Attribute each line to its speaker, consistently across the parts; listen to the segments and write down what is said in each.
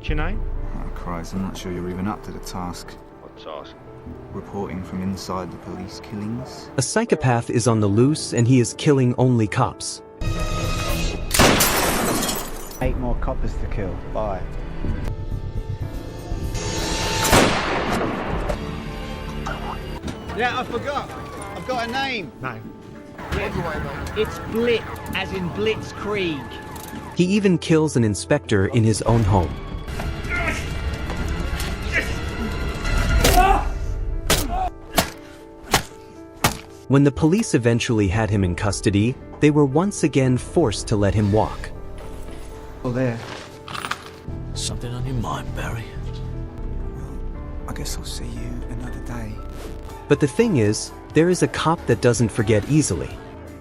Speaker 1: What's your name?
Speaker 2: Oh, Christ, I'm not sure you're even up to the task.
Speaker 1: What task?
Speaker 2: Reporting from inside the police killings.
Speaker 3: A psychopath is on the loose and he is killing only cops.
Speaker 4: 8 more coppers to kill. Bye.
Speaker 5: Yeah, I forgot. I've got a name.
Speaker 1: No.
Speaker 5: It's Blitz, as in Blitzkrieg.
Speaker 3: He even kills an inspector in his own home. When the police eventually had him in custody, they were once again forced to let him walk.
Speaker 4: Oh, there.
Speaker 6: Something on your mind, Barry?
Speaker 2: I guess I'll see you another day.
Speaker 3: But the thing is, there is a cop that doesn't forget easily.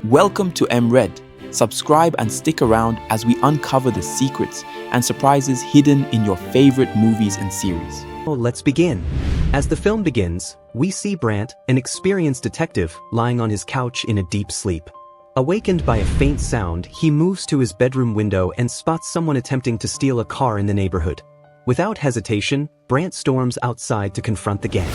Speaker 6: Welcome to Mred. Subscribe and stick around as we uncover the secrets and surprises hidden in your favorite movies and series.
Speaker 3: Well, let's begin. As the film begins, we see Brant, an experienced detective, lying on his couch in a deep sleep. Awakened by a faint sound, he moves to his bedroom window and spots someone attempting to steal a car in the neighborhood. Without hesitation, Brant storms outside to confront the gang.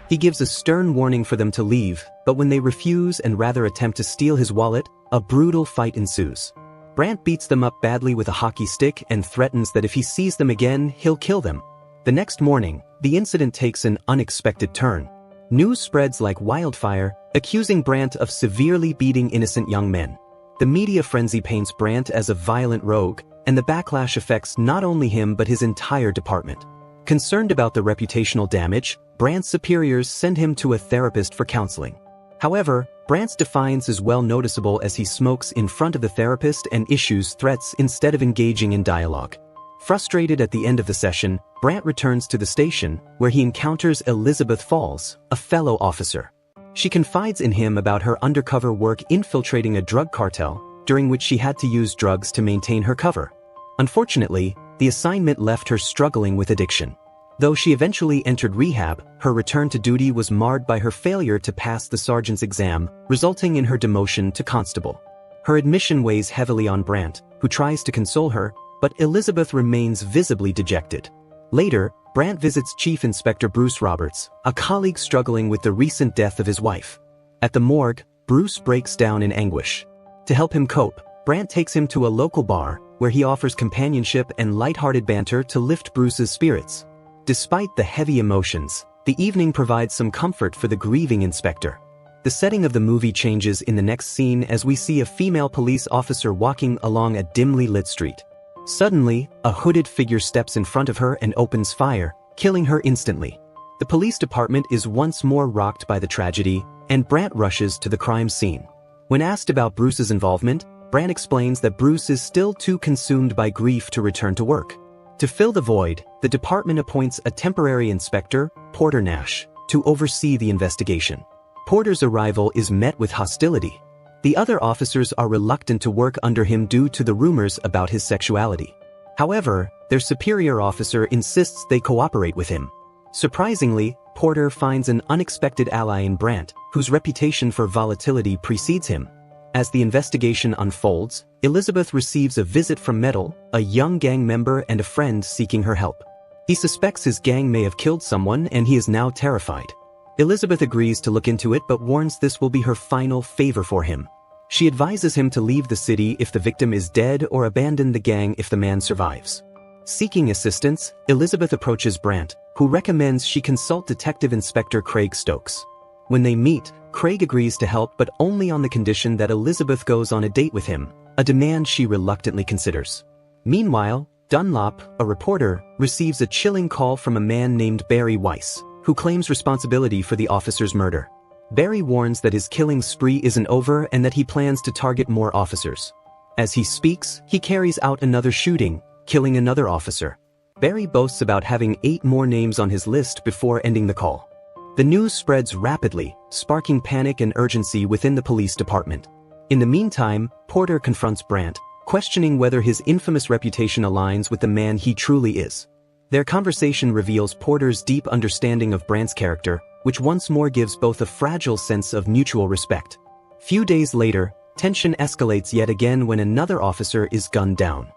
Speaker 3: He gives a stern warning for them to leave, but when they refuse and rather attempt to steal his wallet, a brutal fight ensues. Brant beats them up badly with a hockey stick and threatens that if he sees them again, he'll kill them. The next morning, the incident takes an unexpected turn. News spreads like wildfire, accusing Brant of severely beating innocent young men. The media frenzy paints Brant as a violent rogue, and the backlash affects not only him but his entire department. Concerned about the reputational damage, Brant's superiors send him to a therapist for counseling. However, Brant's defiance is well noticeable as he smokes in front of the therapist and issues threats instead of engaging in dialogue. Frustrated at the end of the session, Brant returns to the station, where he encounters Elizabeth Falls, a fellow officer. She confides in him about her undercover work infiltrating a drug cartel, during which she had to use drugs to maintain her cover. Unfortunately, the assignment left her struggling with addiction. Though she eventually entered rehab, her return to duty was marred by her failure to pass the sergeant's exam, resulting in her demotion to constable. Her admission weighs heavily on Brant, who tries to console her, but Elizabeth remains visibly dejected. Later, Brant visits Chief Inspector Bruce Roberts, a colleague struggling with the recent death of his wife. At the morgue, Bruce breaks down in anguish. To help him cope, Brant takes him to a local bar, where he offers companionship and lighthearted banter to lift Bruce's spirits. Despite the heavy emotions, the evening provides some comfort for the grieving inspector. The setting of the movie changes in the next scene as we see a female police officer walking along a dimly lit street. Suddenly, a hooded figure steps in front of her and opens fire, killing her instantly. The police department is once more rocked by the tragedy, and Brant rushes to the crime scene. When asked about Bruce's involvement, Brant explains that Bruce is still too consumed by grief to return to work. To fill the void, the department appoints a temporary inspector, Porter Nash, to oversee the investigation. Porter's arrival is met with hostility. The other officers are reluctant to work under him due to the rumors about his sexuality. However, their superior officer insists they cooperate with him. Surprisingly, Porter finds an unexpected ally in Brant, whose reputation for volatility precedes him. As the investigation unfolds, Elizabeth receives a visit from Metal, a young gang member and a friend seeking her help. He suspects his gang may have killed someone and he is now terrified. Elizabeth agrees to look into it but warns this will be her final favor for him. She advises him to leave the city if the victim is dead or abandon the gang if the man survives. Seeking assistance, Elizabeth approaches Brant, who recommends she consult Detective Inspector Craig Stokes. When they meet, Craig agrees to help but only on the condition that Elizabeth goes on a date with him, a demand she reluctantly considers. Meanwhile, Dunlop, a reporter, receives a chilling call from a man named Barry Weiss, who claims responsibility for the officer's murder. Barry warns that his killing spree isn't over and that he plans to target more officers. As he speaks, he carries out another shooting, killing another officer. Barry boasts about having 8 more names on his list before ending the call. The news spreads rapidly, sparking panic and urgency within the police department. In the meantime, Porter confronts Brant, questioning whether his infamous reputation aligns with the man he truly is. Their conversation reveals Porter's deep understanding of Brant's character, which once more gives both a fragile sense of mutual respect. Few days later, tension escalates yet again when another officer is gunned down.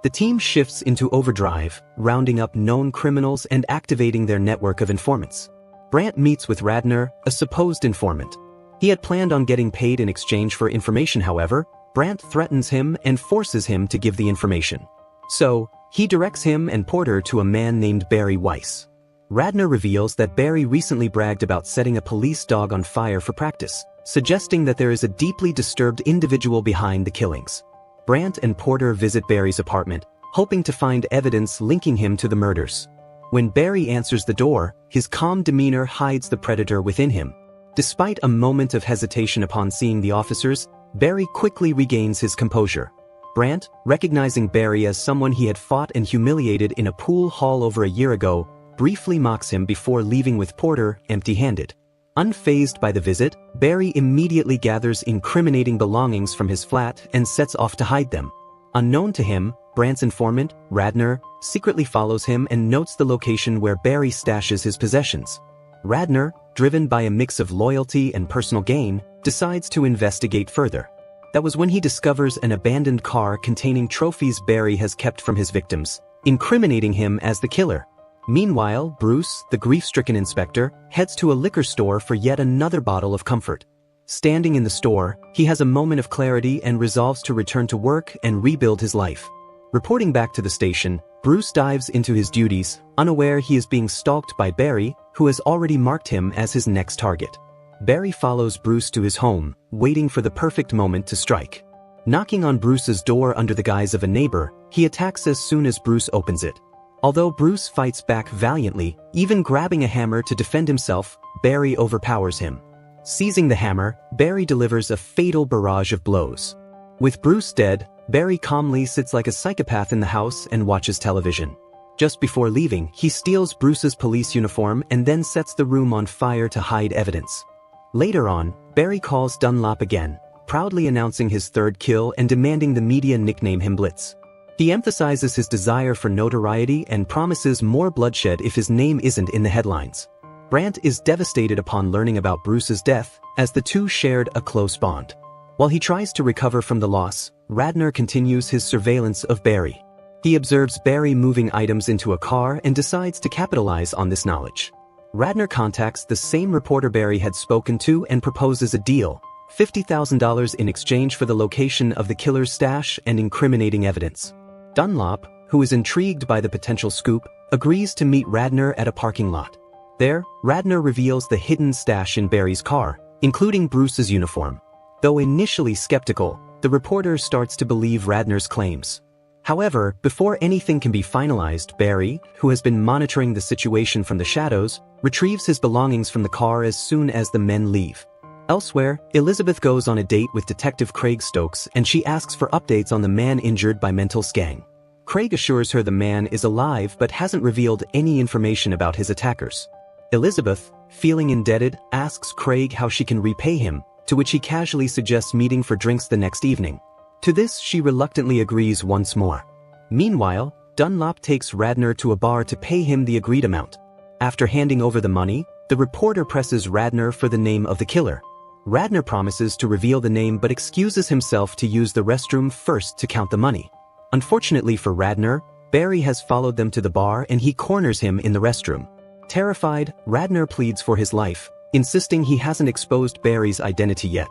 Speaker 3: The team shifts into overdrive, rounding up known criminals and activating their network of informants. Brant meets with Radner, a supposed informant. He had planned on getting paid in exchange for information. However, Brant threatens him and forces him to give the information. So, he directs him and Porter to a man named Barry Weiss. Radner reveals that Barry recently bragged about setting a police dog on fire for practice, suggesting that there is a deeply disturbed individual behind the killings. Brant and Porter visit Barry's apartment, hoping to find evidence linking him to the murders. When Barry answers the door, his calm demeanor hides the predator within him. Despite a moment of hesitation upon seeing the officers, Barry quickly regains his composure. Brant, recognizing Barry as someone he had fought and humiliated in a pool hall over a year ago, briefly mocks him before leaving with Porter empty-handed. Unfazed by the visit, Barry immediately gathers incriminating belongings from his flat and sets off to hide them. Unknown to him, Brant's informant, Radner, secretly follows him and notes the location where Barry stashes his possessions. Radner, driven by a mix of loyalty and personal gain, decides to investigate further. That was when he discovers an abandoned car containing trophies Barry has kept from his victims, incriminating him as the killer. Meanwhile, Bruce, the grief-stricken inspector, heads to a liquor store for yet another bottle of comfort. Standing in the store, he has a moment of clarity and resolves to return to work and rebuild his life. Reporting back to the station, Bruce dives into his duties, unaware he is being stalked by Barry, who has already marked him as his next target. Barry follows Bruce to his home, waiting for the perfect moment to strike. Knocking on Bruce's door under the guise of a neighbor, he attacks as soon as Bruce opens it. Although Bruce fights back valiantly, even grabbing a hammer to defend himself, Barry overpowers him. Seizing the hammer, Barry delivers a fatal barrage of blows. With Bruce dead, Barry calmly sits like a psychopath in the house and watches television. Just before leaving, he steals Bruce's police uniform and then sets the room on fire to hide evidence. Later on, Barry calls Dunlop again, proudly announcing his third kill and demanding the media nickname him Blitz. He emphasizes his desire for notoriety and promises more bloodshed if his name isn't in the headlines. Brant is devastated upon learning about Bruce's death, as the two shared a close bond. While he tries to recover from the loss, Radner continues his surveillance of Barry. He observes Barry moving items into a car and decides to capitalize on this knowledge. Radner contacts the same reporter Barry had spoken to and proposes a deal, $50,000 in exchange for the location of the killer's stash and incriminating evidence. Dunlop, who is intrigued by the potential scoop, agrees to meet Radner at a parking lot. There, Radner reveals the hidden stash in Barry's car, including Bruce's uniform. Though initially skeptical, the reporter starts to believe Radner's claims. However, before anything can be finalized, Barry, who has been monitoring the situation from the shadows, retrieves his belongings from the car as soon as the men leave. Elsewhere, Elizabeth goes on a date with Detective Craig Stokes and she asks for updates on the man injured by mental sgang. Craig assures her the man is alive but hasn't revealed any information about his attackers. Elizabeth, feeling indebted, asks Craig how she can repay him, to which he casually suggests meeting for drinks the next evening. To this, she reluctantly agrees once more. Meanwhile, Dunlop takes Radner to a bar to pay him the agreed amount. After handing over the money, the reporter presses Radner for the name of the killer. Radner promises to reveal the name but excuses himself to use the restroom first to count the money. Unfortunately for Radner, Barry has followed them to the bar and he corners him in the restroom. Terrified, Radner pleads for his life, insisting he hasn't exposed Barry's identity yet.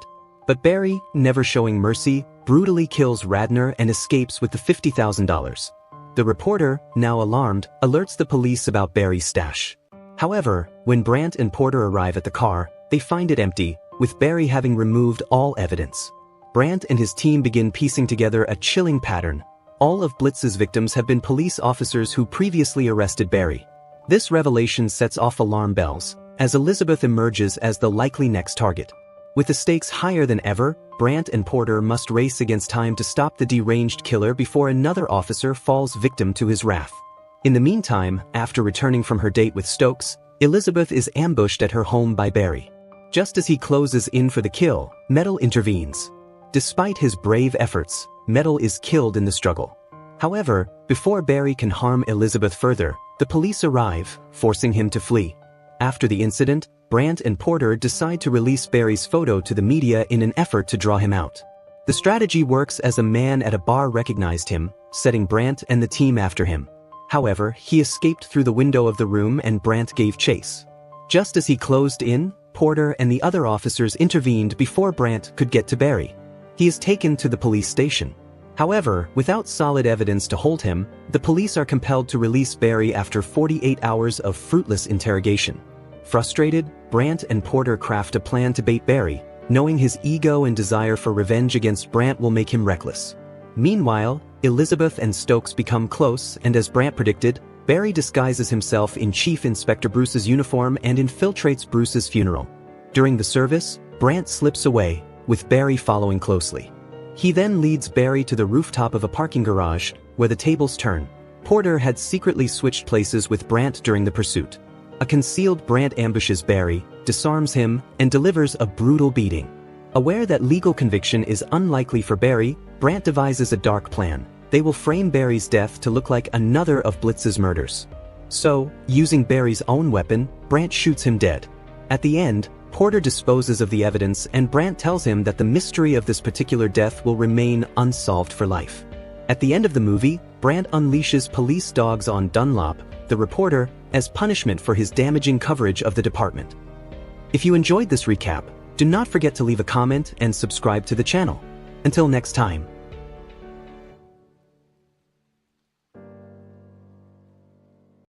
Speaker 3: But Barry, never showing mercy, brutally kills Radner and escapes with the $50,000. The reporter, now alarmed, alerts the police about Barry's stash. However, when Brant and Porter arrive at the car, they find it empty, with Barry having removed all evidence. Brant and his team begin piecing together a chilling pattern. All of Blitz's victims have been police officers who previously arrested Barry. This revelation sets off alarm bells, as Elizabeth emerges as the likely next target. With the stakes higher than ever, Brant and Porter must race against time to stop the deranged killer before another officer falls victim to his wrath. In the meantime, after returning from her date with Stokes, Elizabeth is ambushed at her home by Barry. Just as he closes in for the kill, Metal intervenes. Despite his brave efforts, Metal is killed in the struggle. However, before Barry can harm Elizabeth further, the police arrive, forcing him to flee. After the incident, Brant and Porter decide to release Barry's photo to the media in an effort to draw him out. The strategy works as a man at a bar recognized him, setting Brant and the team after him. However, he escaped through the window of the room and Brant gave chase. Just as he closed in, Porter and the other officers intervened before Brant could get to Barry. He is taken to the police station. However, without solid evidence to hold him, the police are compelled to release Barry after 48 hours of fruitless interrogation. Frustrated, Brant and Porter craft a plan to bait Barry, knowing his ego and desire for revenge against Brant will make him reckless. Meanwhile, Elizabeth and Stokes become close, and as Brant predicted, Barry disguises himself in Chief Inspector Bruce's uniform and infiltrates Bruce's funeral. During the service, Brant slips away, with Barry following closely. He then leads Barry to the rooftop of a parking garage, where the tables turn. Porter had secretly switched places with Brant during the pursuit. A concealed Brant ambushes Barry, disarms him, and delivers a brutal beating. Aware that legal conviction is unlikely for Barry, Brant devises a dark plan. They will frame Barry's death to look like another of Blitz's murders. So, using Barry's own weapon, Brant shoots him dead. At the end, Porter disposes of the evidence and Brant tells him that the mystery of this particular death will remain unsolved for life. At the end of the movie, Brant unleashes police dogs on Dunlop, the reporter, as punishment for his damaging coverage of the department. If you enjoyed this recap, do not forget to leave a comment and subscribe to the channel. Until next time.